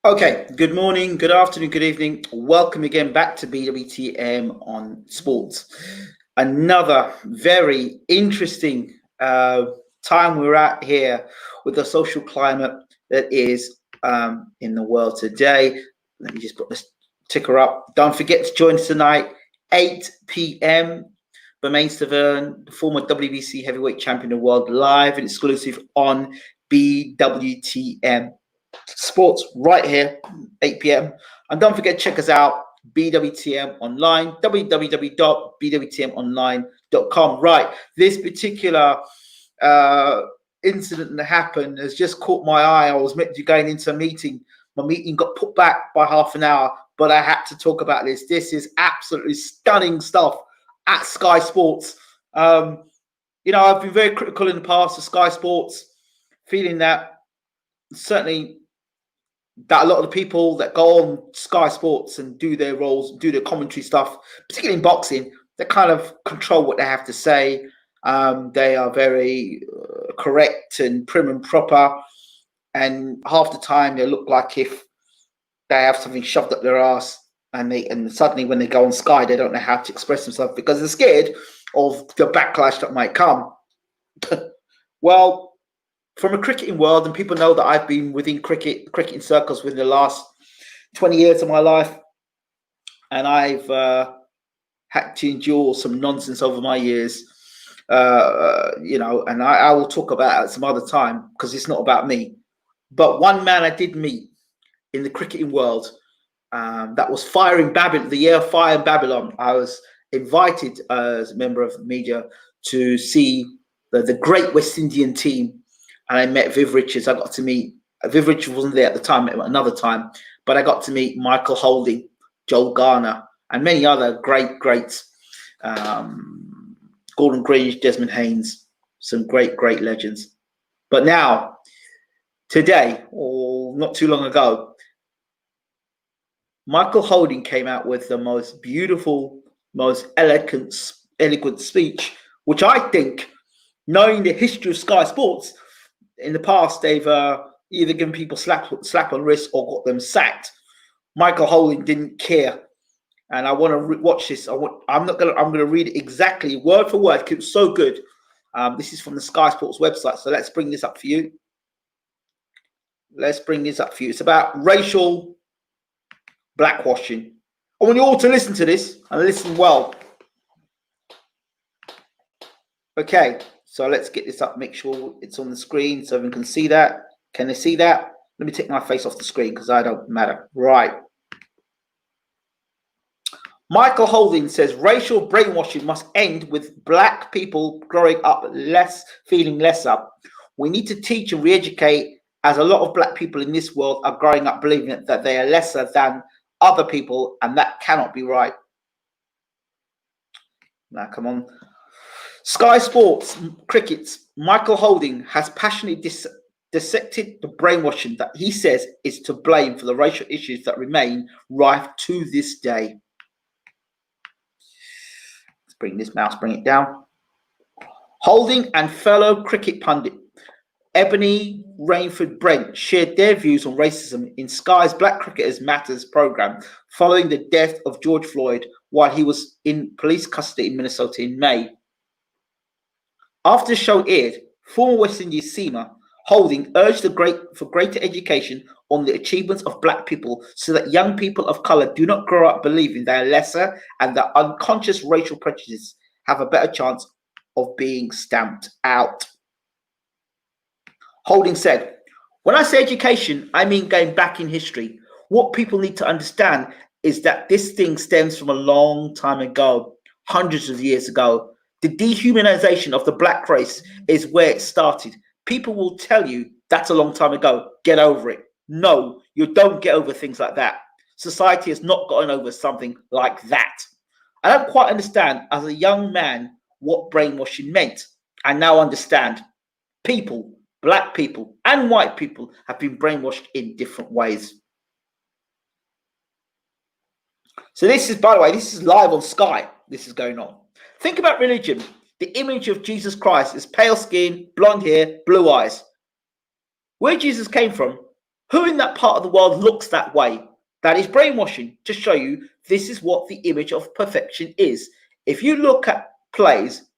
Okay, good morning, good afternoon, good evening. Welcome again back to BWTM on sports. Another very interesting time we're at here with the social climate that is in the world today. Let me just put this ticker up. Don't forget to join us tonight, 8 p.m. Bermain Stavern, the former WBC heavyweight champion of the world, live and exclusive on BWTM Sports right here, 8 p.m. And don't forget to check us out, BWTM Online, www.bwtmonline.com. Right, this particular uh, incident that happened has just caught my eye. I was meant to be going into a meeting. My meeting got put back by half an hour, but I had to talk about this. This is absolutely stunning stuff at Sky Sports. I've been very critical in the past of Sky Sports, feeling that certainly that a lot of the people that go on Sky Sports and do their roles, do their commentary stuff, particularly in boxing, they kind of control what they have to say. They are very correct and prim and proper, and half the time they look like if they have something shoved up their ass, and suddenly when they go on Sky, they don't know how to express themselves because they're scared of the backlash that might come. Well, from a cricketing world, and people know that I've been within cricketing circles within the last 20 years of my life, and I've had to endure some nonsense over my years, and I will talk about it at some other time because it's not about me. But one man I did meet in the cricketing world, that was the year of fire in Babylon. I was invited as a member of the media to see the great West Indian team, and I met Viv Richards. I got to meet Viv Richards wasn't there at the time, another time, but I got to meet Michael Holding, Joel Garner, and many other greats. Gordon Grange, Desmond Haynes, some great legends. But now, today, or not too long ago, Michael Holding came out with the most beautiful, most elegant speech, which I think, knowing the history of Sky Sports, in the past they've either given people slap on wrist or got them sacked. Michael Holding didn't care, and I want to watch this. I'm gonna read it exactly word for word because it's so good. This is from the Sky Sports website, so let's bring this up for you. It's about racial blackwashing. I want you all to listen to this and listen well. Okay, so let's get this up, make sure it's on the screen so everyone can see that. Can they see that? Let me take my face off the screen because I don't matter. Right. Michael Holding says racial brainwashing must end with black people growing up feeling lesser. We need to teach and re-educate, as a lot of black people in this world are growing up believing that they are lesser than other people, and that cannot be right. Now, come on. Sky Sports Cricket's Michael Holding has passionately dissected the brainwashing that he says is to blame for the racial issues that remain rife to this day. Let's bring it down. Holding and fellow cricket pundit Ebony Rainford-Brent shared their views on racism in Sky's Black Cricketers Matters program following the death of George Floyd while he was in police custody in Minnesota in May. After the show aired, former West Indies seamer Holding urged for greater education on the achievements of black people so that young people of color do not grow up believing they are lesser and that unconscious racial prejudices have a better chance of being stamped out. Holding said, "When I say education, I mean going back in history. What people need to understand is that this thing stems from a long time ago, hundreds of years ago. The dehumanization of the black race is where it started. People will tell you that's a long time ago. Get over it. No, you don't get over things like that. Society has not gotten over something like that. I don't quite understand as a young man what brainwashing meant. I now understand. People, black people and white people, have been brainwashed in different ways." So this is, by the way, this is live on Sky. This is going on. Think about religion. The image of Jesus Christ is pale skin, blonde hair, blue eyes. Where Jesus came from, Who in that part of the world looks that way? That is brainwashing, to show you this is what the image of perfection is. If you look at plays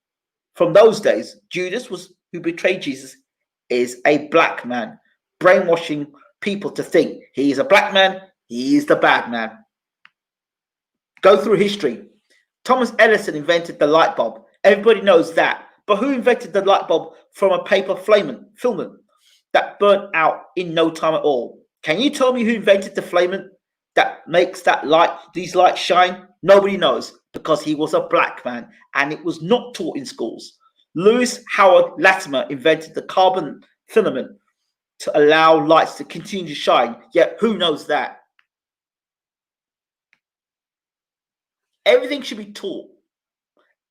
from those days, Judas was who betrayed Jesus is a black man, brainwashing people to think he is a black man, he is the bad man. Go through history. Thomas Edison invented the light bulb. Everybody knows that. But who invented the light bulb from a paper filament that burnt out in no time at all? Can you tell me who invented the filament that makes that light, these lights shine? Nobody knows, because he was a black man and it was not taught in schools. Lewis Howard Latimer invented the carbon filament to allow lights to continue to shine. Yet who knows that? Everything should be taught.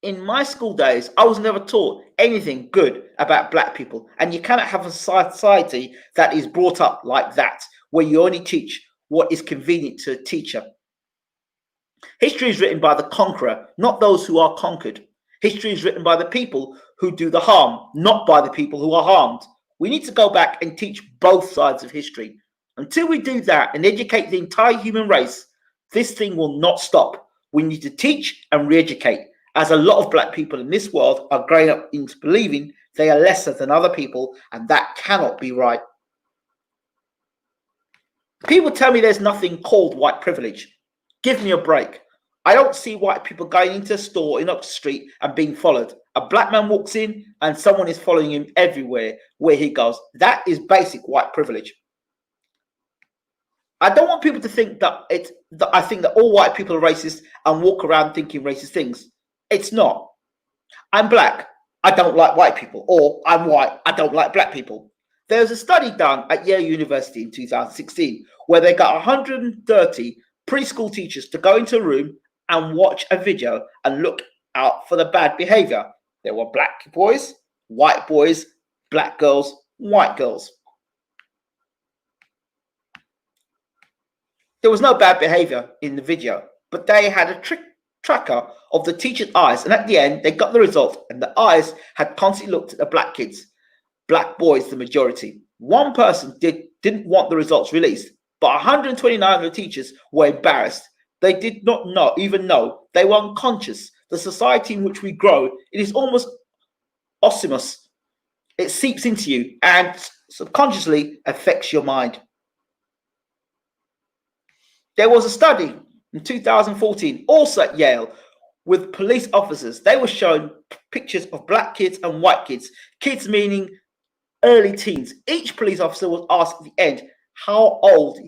In my school days, I was never taught anything good about black people. And you cannot have a society that is brought up like that, where you only teach what is convenient to a teacher. History is written by the conqueror, not those who are conquered. History is written by the people who do the harm, not by the people who are harmed. We need to go back and teach both sides of history. Until we do that and educate the entire human race, this thing will not stop. We need to teach and re-educate, as a lot of black people in this world are growing up into believing they are lesser than other people, and that cannot be right. People tell me there's nothing called white privilege. Give me a break. I don't see white people going into a store in Oxford Street and being followed. A black man walks in and someone is following him everywhere where he goes. That is basic white privilege. I don't want people to think that I think that all white people are racist and walk around thinking racist things. It's not. I'm black, I don't like white people, or I'm white, I don't like black people. There was a study done at Yale University in 2016 where they got 130 preschool teachers to go into a room and watch a video and look out for the bad behavior. There were black boys, white boys, black girls, white girls. There was no bad behavior in the video, but they had a tracker of the teacher's eyes, and at the end they got the result, and the eyes had constantly looked at the black kids, black boys the majority. One person didn't want the results released, but 129 of the teachers were embarrassed. They did not even know they were unconscious. The society in which we grow, it is almost osmosis. It seeps into you and subconsciously affects your mind. There was a study in 2014, also at Yale, with police officers. They were shown pictures of black kids and white kids. Kids meaning early teens. Each police officer was asked at the end how old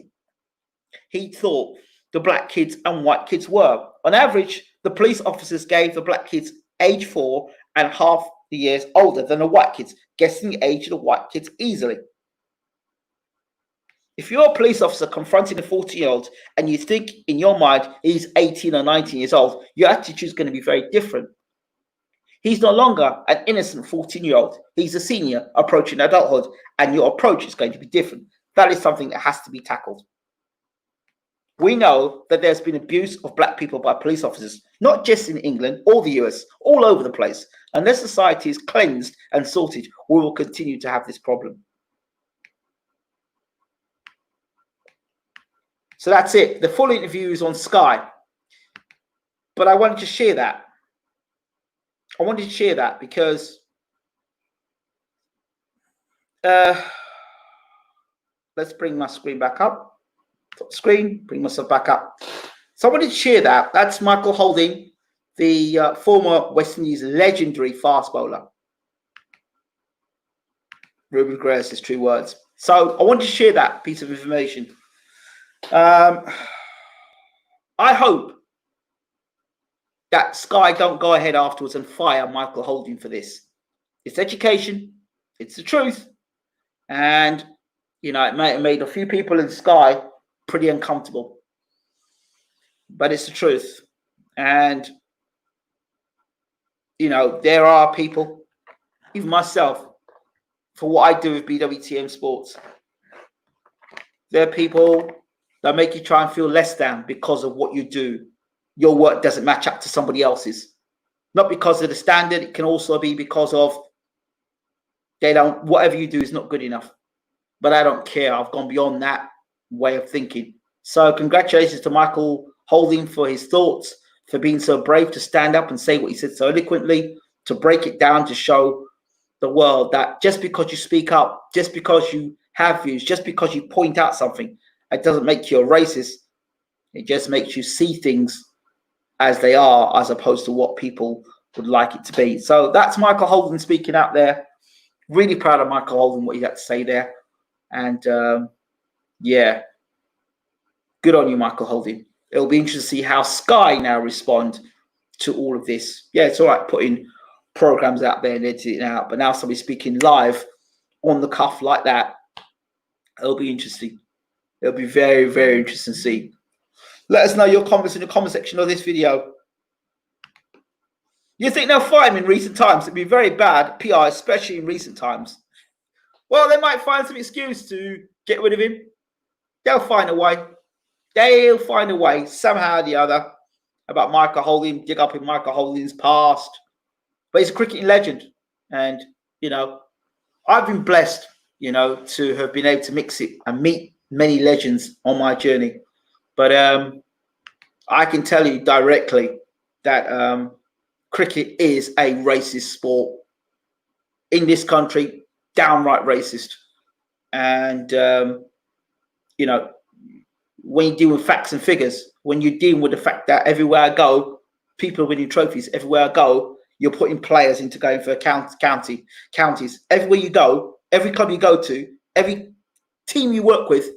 he thought the black kids and white kids were. On average, the police officers gave the black kids age 4.5 years older than the white kids, guessing the age of the white kids easily. If you're a police officer confronting a 14-year-old and you think in your mind he's 18 or 19 years old, your attitude is going to be very different. He's no longer an innocent 14-year-old. He's a senior approaching adulthood, and your approach is going to be different. That is something that has to be tackled. We know that there's been abuse of black people by police officers, not just in England or the US, all over the place. Unless society is cleansed and sorted, we will continue to have this problem. So that's it. The full interview is on Sky. But I wanted to share that. I wanted to share that because let's bring my screen back up. Top screen, bring myself back up. So I wanted to share that. That's Michael Holding, the former West Indies legendary fast bowler. Ruben Grass' true words. So I wanted to share that piece of information. I hope that Sky don't go ahead afterwards and fire Michael Holding for this. It's education. It's the truth. And, you know, it may have made a few people in Sky pretty uncomfortable. But it's the truth. And, you know, there are people, even myself, for what I do with BWTM Sports, there are people that make you try and feel less than because of what you do. Your work doesn't match up to somebody else's. Not because of the standard. It can also be because of they don't, whatever you do is not good enough. but I don't care. I've gone beyond that way of thinking. So congratulations to Michael Holding for his thoughts, for being so brave to stand up and say what he said so eloquently, to break it down, to show the world that just because you speak up, just because you have views, just because you point out something, it doesn't make you a racist. It just makes you see things as they are, as opposed to what people would like it to be. So that's Michael Holden speaking out there. Really proud of Michael Holden, what he had to say there. And yeah, good on you, Michael Holden. It'll be interesting to see how Sky now respond to all of this. Yeah, it's all right putting programs out there and editing it out, but now somebody speaking live on the cuff like that, it'll be interesting. It'll be very, very interesting to see. Let us know your comments in the comment section of this video. You think they'll fight him in recent times? It'd be very bad PR, especially in recent times. Well, they might find some excuse to get rid of him. They'll find a way. They'll find a way, somehow or the other, about Michael Holding, dig up in Michael Holding's past. But he's a cricketing legend. And, you know, I've been blessed, you know, to have been able to mix it and meet many legends on my journey. But I can tell you directly that cricket is a racist sport in this country, downright racist. And, you know, when you deal with facts and figures, when you deal with the fact that everywhere I go, people are winning trophies. Everywhere I go, you're putting players into going for counties. Everywhere you go, every club you go to, every team you work with,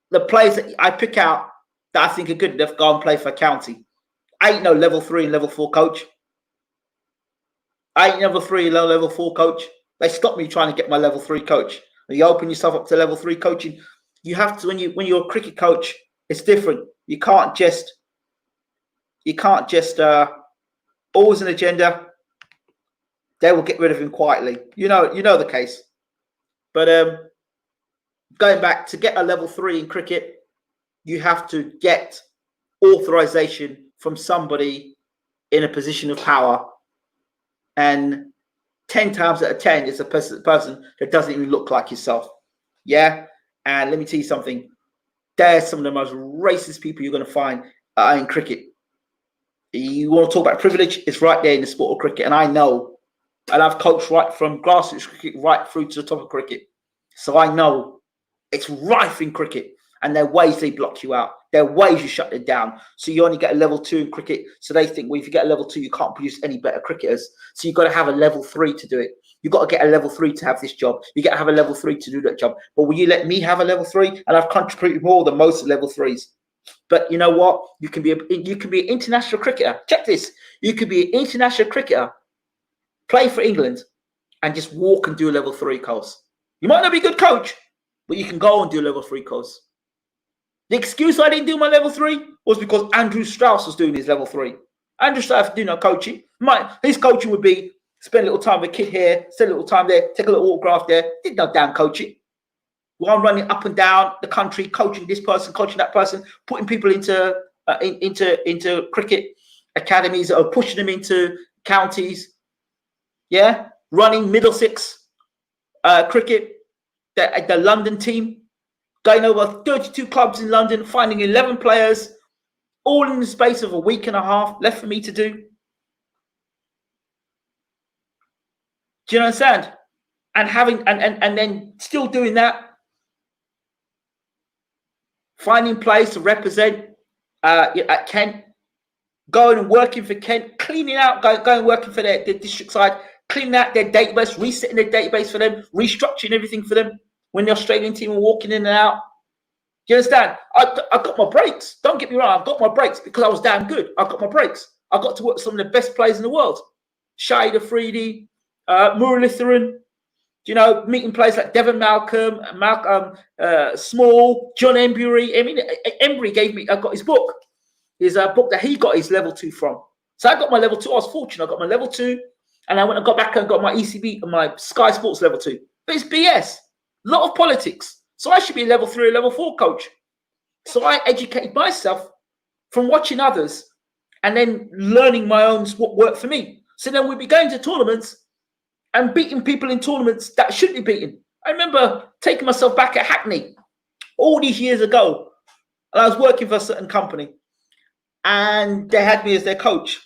the players that I pick out that I think are good enough go and play for a county. I ain't no level 3 and level 4 coach. I ain't level 3 and level 4 coach. They stopped me trying to get my level 3 coach. When you open yourself up to level 3 coaching, you have to, when you're a cricket coach, it's different. You can't just always an agenda. They will get rid of him quietly. You know the case. But going back, to get a level 3 in cricket, you have to get authorization from somebody in a position of power. And 10 times out of 10, it's a person that doesn't even look like yourself. Yeah? And let me tell you something. They're some of the most racist people you're going to find in cricket. You want to talk about privilege? It's right there in the sport of cricket. And I know. And I've coached right from grassroots cricket right through to the top of cricket. So I know it's rife in cricket. And there are ways they block you out. There are ways you shut it down. So you only get a level 2 in cricket. So they think, well, if you get a level 2, you can't produce any better cricketers. So you've got to have a level 3 to do it. You've got to get a level 3 to have this job. You got to have a level 3 to do that job. But will you let me have a level 3? And I've contributed more than most level 3s. But you know what? You can be an international cricketer. Check this. You could be an international cricketer, play for England, and just walk and do a level 3 course. You might not be a good coach, but you can go and do a level 3 course. The excuse I didn't do my level 3 was because Andrew Strauss was doing his level 3. Andrew Strauss did no coaching. His coaching would be spend a little time with a kid here, spend a little time there, take a little autograph there. Did no damn coaching. Well, I'm running up and down the country, coaching this person, coaching that person, putting people into cricket academies, or pushing them into counties. Yeah, running Middlesex cricket, the London team. Going over 32 clubs in London, finding 11 players, all in the space of a week and a half left for me to do. Do you understand? And having and then still doing that, finding players to represent at Kent, going and working for Kent, cleaning out, going and working for their district side, cleaning out their database, resetting their database for them, restructuring everything for them. When the Australian team were walking in and out. Do you understand? I got my breaks. Don't get me wrong. I've got my breaks because I was damn good. I got my breaks. I got to work with some of the best players in the world. Shahid Afridi, Muralitharan, you know, meeting players like Devon Malcolm, Small, John Embury. I mean, Embury gave me, I got his book. His book that he got his level 2 from. So I got my level 2. I was fortunate. I got my level 2. And I got back and got my ECB and my Sky Sports level 2. But it's BS. A lot of politics. So I should be a level 3 or level 4 coach. So I educated myself from watching others and then learning my own what worked for me. So then we'd be going to tournaments and beating people in tournaments that shouldn't be beaten. I remember taking myself back at Hackney all these years ago, and I was working for a certain company, and they had me as their coach,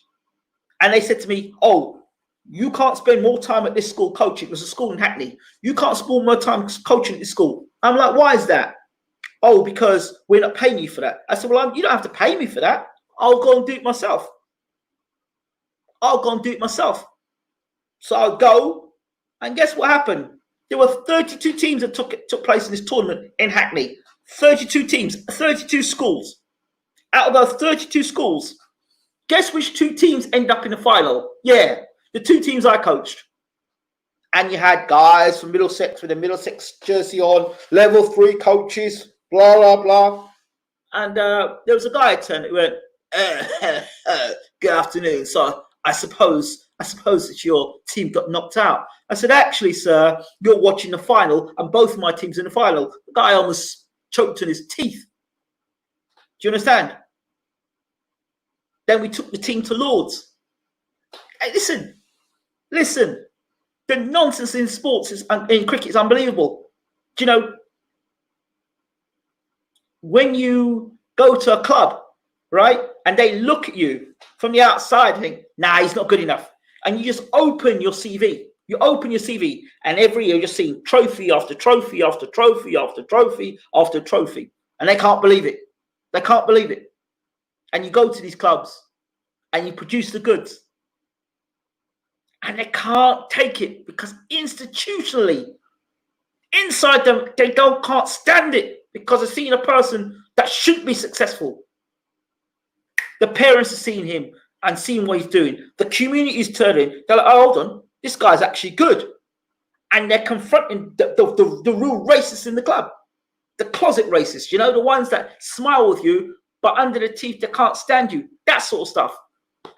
and they said to me, "Oh, you can't spend more time at this school coaching." It was a school in Hackney. "You can't spend more time coaching at this school." I'm like, "Why is that?" "Oh, because we're not paying you for that." I said, "Well, you don't have to pay me for that. I'll go and do it myself. I'll go and do it myself." So I'll go, and guess what happened? There were 32 teams that took place in this tournament in Hackney. 32 teams, 32 schools. Out of those 32 schools, guess which two teams end up in the final? Yeah, the two teams I coached. And you had guys from Middlesex with a Middlesex jersey on, level 3 coaches, blah, blah, blah. And there was a guy who went, "Good afternoon. So I suppose that your team got knocked out." I said, "Actually, sir, you're watching the final, and both of my teams in the final." The guy almost choked on his teeth. Do you understand? Then we took the team to Lords. Hey, listen. The nonsense in sports in cricket is unbelievable. Do you know, when you go to a club, right, and they look at you from the outside and think, "Nah, he's not good enough," and you just open your CV. You open your CV, and every year you're seeing trophy after trophy after trophy after trophy after trophy, and they can't believe it. They can't believe it. And you go to these clubs, and you produce the goods, and they can't take it because institutionally, inside them, they can't stand it because they're seeing a person that should be successful. The parents are seeing him and seeing what he's doing. The community is turning. They're like, "Oh, hold on, this guy's actually good." And they're confronting the real racists in the club, the closet racists, you know, the ones that smile with you, but under the teeth, they can't stand you. That sort of stuff.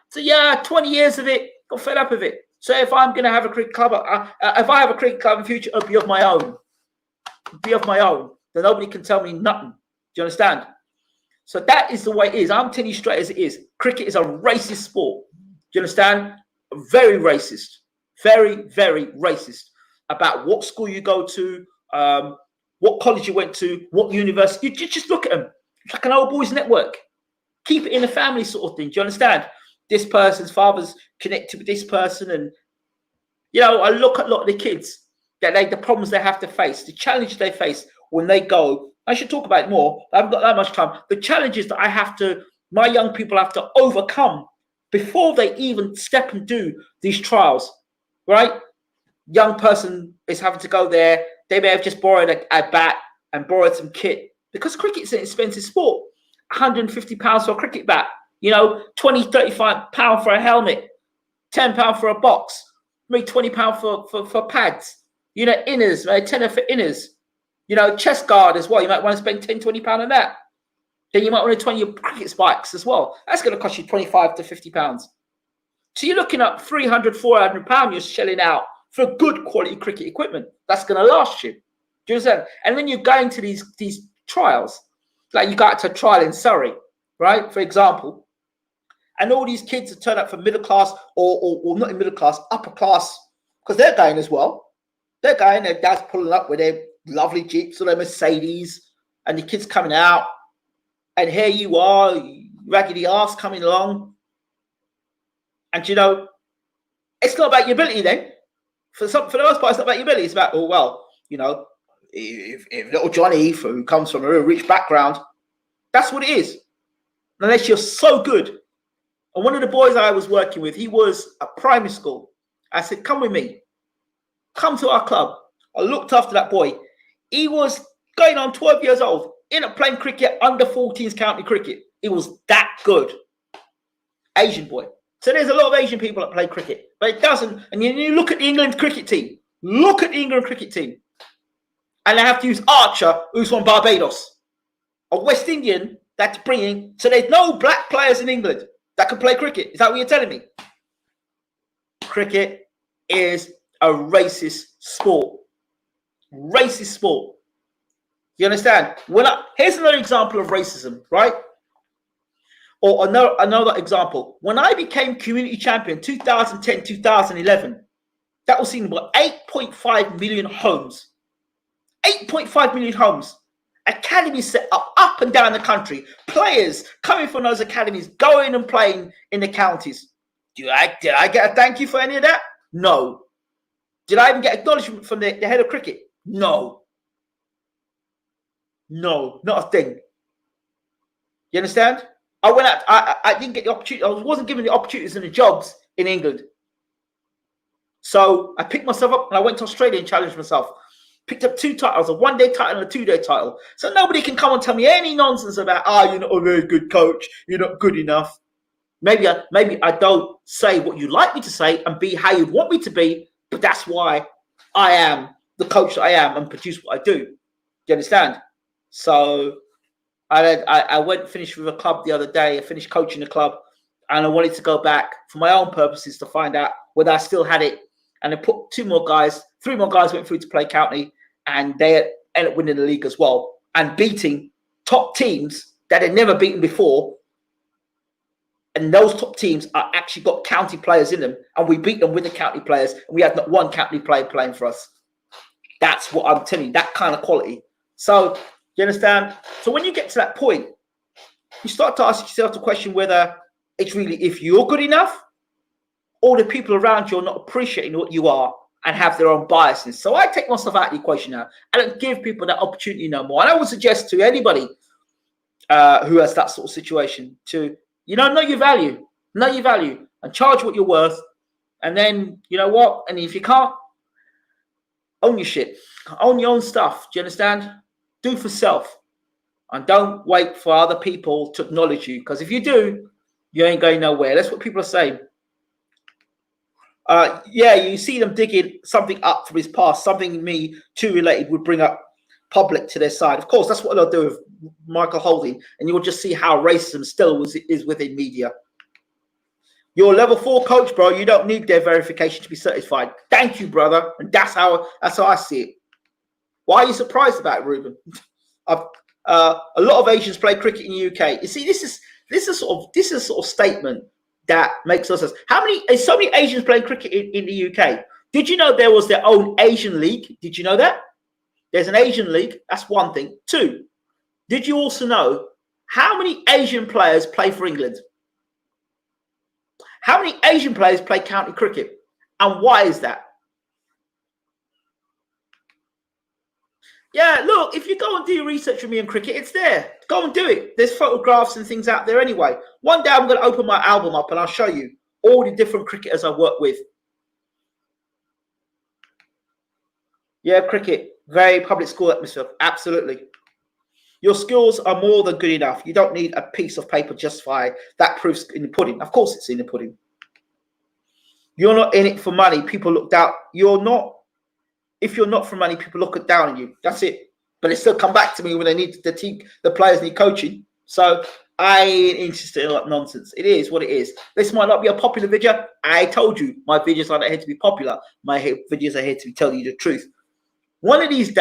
So yeah, 20 years of it, got fed up of it. So if I'm going to have a cricket club, if I have a cricket club in the future, it'll be of my own. It'll be of my own. Then nobody can tell me nothing. Do you understand? So that is the way it is. I'm telling you straight as it is. Cricket is a racist sport. Do you understand? Very racist. Very, very racist. About what school you go to, what college you went to, what university. You just look at them. It's like an old boys network. Keep it in the family sort of thing. Do you understand? This person's father's connected with this person. And, you know, I look at a lot of the kids, the problems they have to face, the challenge they face when they go. I should talk about it more. I haven't got that much time. The challenges that my young people have to overcome before they even step and do these trials, right? Young person is having to go there. They may have just borrowed a bat and borrowed some kit because cricket is an expensive sport. £150 for a cricket bat, you know, £20, £35 for a helmet, £10 for a box, maybe £20 for pads, you know, inners, maybe tenner for inners, you know, chest guard as well. You might want to spend £10, £20 on that. Then you might want to 20 your cricket spikes as well. That's going to cost you £25 to £50. So you're looking at £300, £400 you're shelling out for good quality cricket equipment that's going to last you. Do you understand? And then you're going to these trials, like you got to a trial in Surrey, right? For example, and all these kids that turn up from middle class or not in middle class, upper class, because they're going as well. They're going, their dad's pulling up with their lovely Jeeps or their Mercedes, and the kids coming out, and here you are, raggedy ass coming along. And you know, it's not about your ability then. For the most part, it's not about your ability. It's about, oh, well, you know, if little Johnny, who comes from a real rich background, that's what it is. Unless you're so good. And one of the boys I was working with, he was at primary school. I said, "Come with me. Come to our club." I looked after that boy. He was going on 12 years old, in a playing cricket, under 14s county cricket. He was that good. Asian boy. So there's a lot of Asian people that play cricket, but it doesn't. And you look at the England cricket team. Look at the England cricket team. And they have to use Archer, who's from Barbados. A West Indian that's bringing. So there's no black players in England that can play cricket. Is that what you're telling me? Cricket is a racist sport. Racist sport. You understand? Here's another example of racism, right? Or another example. When I became community champion 2010, 2011, that was seen by 8.5 million homes. 8.5 million homes. Academies set up and down the country. Players coming from those academies, going and playing in the counties. Did I get a thank you for any of that? No. Did I even get acknowledgement from the head of cricket? No. No, not a thing. You understand? I went out. I didn't get the opportunity. I wasn't given the opportunities and the jobs in England. So I picked myself up and I went to Australia and challenged myself. Picked up 2 titles, a 1-day title and a 2-day title. So nobody can come and tell me any nonsense about, you're not a very good coach. You're not good enough. Maybe I don't say what you'd like me to say and be how you'd want me to be, but that's why I am the coach that I am and produce what I do. Do you understand? So I went and finished with a club the other day. I finished coaching the club and I wanted to go back for my own purposes to find out whether I still had it. And I put 3 more guys went through to play county and they ended up winning the league as well and beating top teams that had never beaten before. And those top teams are actually got county players in them. And we beat them with the county players. And we had not one county player playing for us. That's what I'm telling you, that kind of quality. So, you understand? So when you get to that point, you start to ask yourself the question whether it's really if you're good enough or the people around you are not appreciating what you are and have their own biases. So I take myself out of the equation now. I don't give people that opportunity no more. And I would suggest to anybody who has that sort of situation to, know your value. Know your value and charge what you're worth. And then, you know what? And if you can't, own your shit. Own your own stuff. Do you understand? Do for self. And don't wait for other people to acknowledge you. Because if you do, you ain't going nowhere. That's what people are saying. You see them digging something up from his past, something Me Too related would bring up public to their side. Of course, that's what they'll do with Michael Holding, and you'll just see how racism still is within media. You're a level 4 coach, bro. You don't need their verification to be certified. Thank you, brother. And that's how I see it. Why are you surprised about it, Ruben? A lot of Asians play cricket in the UK. You see, this is sort of statement that makes us. So many Asians playing cricket in the UK. Did you know there was their own Asian league? Did you know that? There's an Asian league. That's one thing. 2, did you also know how many Asian players play for England? How many Asian players play county cricket? And why is that? Yeah, look, if you go and do your research with me on cricket, it's there. Go and do it. There's photographs and things out there anyway. One day I'm going to open my album up and I'll show you all the different cricketers I work with. Yeah, cricket. Very public school atmosphere. Absolutely. Your skills are more than good enough. You don't need a piece of paper to justify that proof's in the pudding. Of course it's in the pudding. You're not in it for money. People look down. If you're not for money, people look down on you. That's it. But they still come back to me when they need the players need coaching. So I ain't interested in that nonsense. It is what it is. This might not be a popular video. I told you my videos aren't here to be popular. My videos are here to tell you the truth. One of these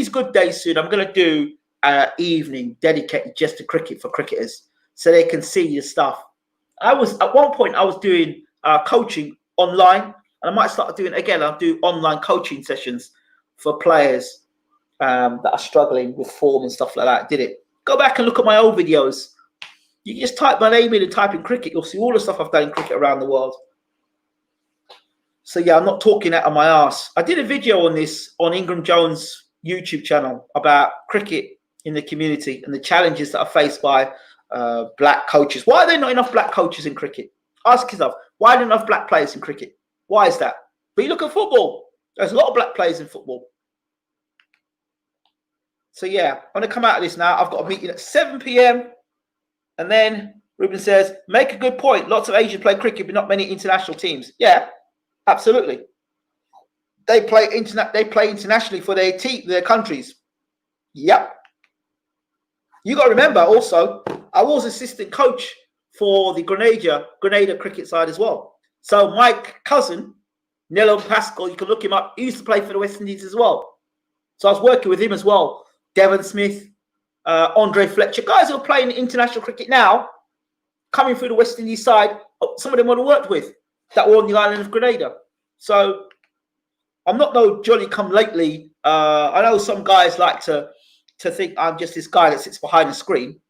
good days soon, I'm going to do an evening dedicated just to cricket for cricketers so they can see your stuff. At one point I was doing coaching online. And I might start doing it again. I'll do online coaching sessions for players that are struggling with form and stuff like that. Did it. Go back and look at my old videos. You can just type my name in and type in cricket. You'll see all the stuff I've done in cricket around the world. So, yeah, I'm not talking out of my arse. I did a video on this on Ingram Jones' YouTube channel about cricket in the community and the challenges that are faced by black coaches. Why are there not enough black coaches in cricket? Ask yourself, why are there not enough black players in cricket? Why is that? But you look at football. There's a lot of black players in football. So, yeah, I'm going to come out of this now. I've got a meeting at 7 p.m. And then Ruben says, make a good point. Lots of Asians play cricket, but not many international teams. Yeah, absolutely. They play internationally for their countries. Yep. You got to remember also, I was assistant coach for the Grenada cricket side as well. So my cousin, Nello Pascal, you can look him up. He used to play for the West Indies as well. So I was working with him as well. Devon Smith, Andre Fletcher, guys who are playing international cricket now, coming through the West Indies side. Some of them I worked with that were on the island of Grenada. So I'm not no jolly come lately I know some guys like to think I'm just this guy that sits behind the screen,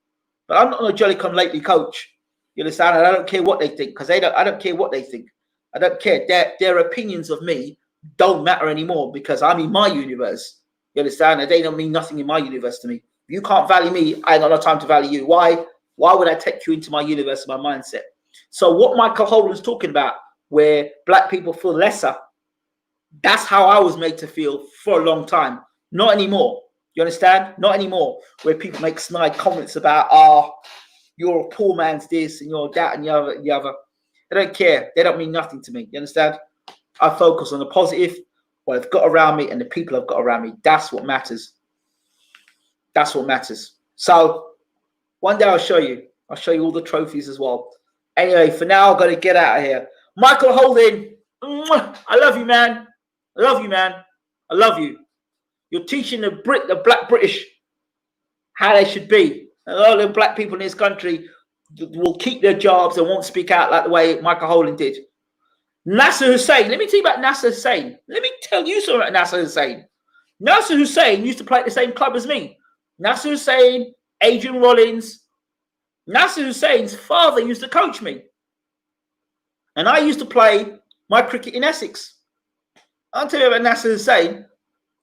but I'm not a jolly come lately coach. You understand? And I don't care what they think, because I don't care what they think. I don't care. Their opinions of me don't matter anymore, because I'm in my universe. You understand? And they don't mean nothing in my universe to me. If you can't value me, I ain't got no time to value you. Why? Why would I take you into my universe, my mindset? So what Michael Holden's talking about, where black people feel lesser, that's how I was made to feel for a long time. Not anymore. You understand? Not anymore. Where people make snide comments about, you're a poor man's this and you're that and the other and the other. They don't care. They don't mean nothing to me. You understand? I focus on the positive, what I've got around me and the people I've got around me. That's what matters. That's what matters. So one day I'll show you. I'll show you all the trophies as well. Anyway, for now, I've got to get out of here. Michael Holden, I love you, man. I love you, man. I love you. You're teaching the black British how they should be. A lot of the black people in this country will keep their jobs and won't speak out like the way Michael Holden did. Nasser Hussain. Let me tell you about Nasser Hussain. Let me tell you something about Nasser Hussain. Nasser Hussain used to play at the same club as me. Nasser Hussain, Adrian Rollins. Nasser Hussain's father used to coach me. And I used to play my cricket in Essex. I'll tell you about Nasser Hussain,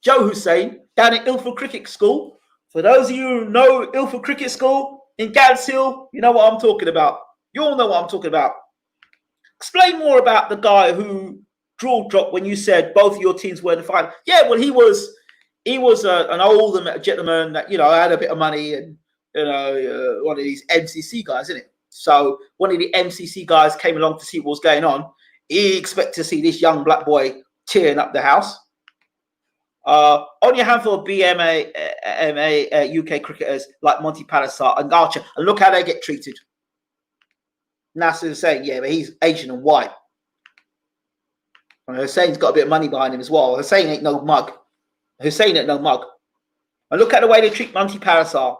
Joe Hussain, down at Ilford Cricket School. For those of you who know Ilford Cricket School in Gad's Hill, you know what I'm talking about. You all know what I'm talking about. Explain more about the guy who draw dropped when you said both of your teams were in the final. Yeah, well, he was an older gentleman that, you know, had a bit of money and, you know, one of these MCC guys, isn't it? So one of the MCC guys came along to see what was going on. He expected to see this young black boy tearing up the house. Only a handful of BMA UK cricketers like Monty Palliser and Archer, and look how they get treated. Nasser is saying, yeah, but he's Asian and white. And Hussein's got a bit of money behind him as well. Hussein ain't no mug. Hussein ain't no mug. And look at the way they treat Monty Palliser.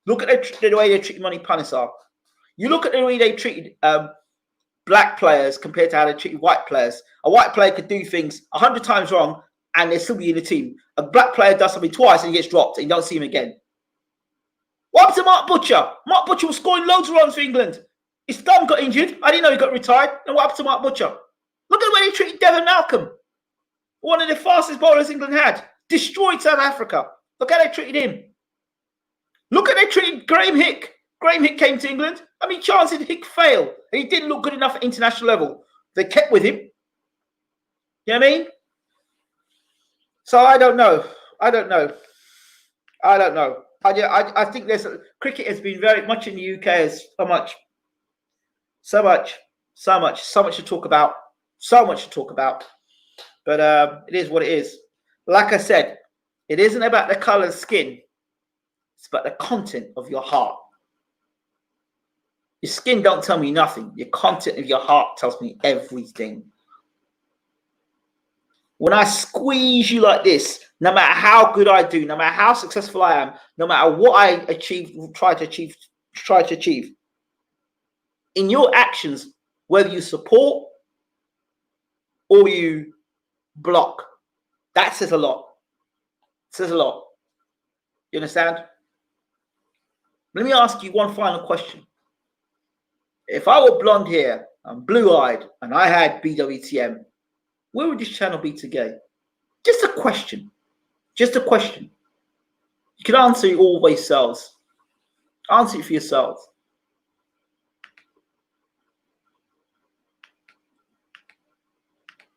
Look at the way they treat Monty Palliser. You look at the way they treated black players compared to how they treat white players. A white player could do things 100 times wrong and they'll still be in the team. A black player does something twice and he gets dropped and you don't see him again. What happened to Mark Butcher? Mark Butcher was scoring loads of runs for England. His thumb got injured. I didn't know he got retired. And what happened to Mark Butcher? Look at the way they treated Devon Malcolm. One of the fastest bowlers England had. Destroyed South Africa. Look how they treated him. Look how they treated Graham Hick. Graham Hick came to England. How many chances did Hick fail? And he didn't look good enough at international level. They kept with him. You know what I mean? So I don't know. I think cricket has been very much in the UK as so much to talk about. So much to talk about. But it is what it is. Like I said, it isn't about the colour of skin. It's about the content of your heart. Your skin don't tell me nothing. Your content of your heart tells me everything. When I squeeze you like this, no matter how good I do, no matter how successful I am, no matter what I try to achieve, in your actions, whether you support or you block, that says a lot. It says a lot. You understand? Let me ask you one final question. If I were blonde hair and blue-eyed and I had BWTM, where would this channel be today? Just a question. Just a question. You can answer it all by yourselves. Answer it for yourselves.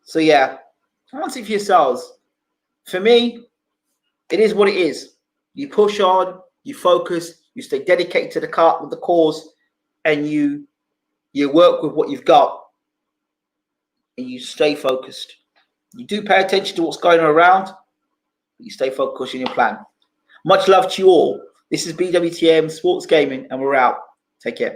So yeah, answer it for yourselves. For me, it is what it is. You push on, you focus, you stay dedicated to the cause, and you work with what you've got, and you stay focused. You do pay attention to what's going on around, but you stay focused on your plan. Much love to you all. This is BWTM Sports Gaming, and we're out. Take care.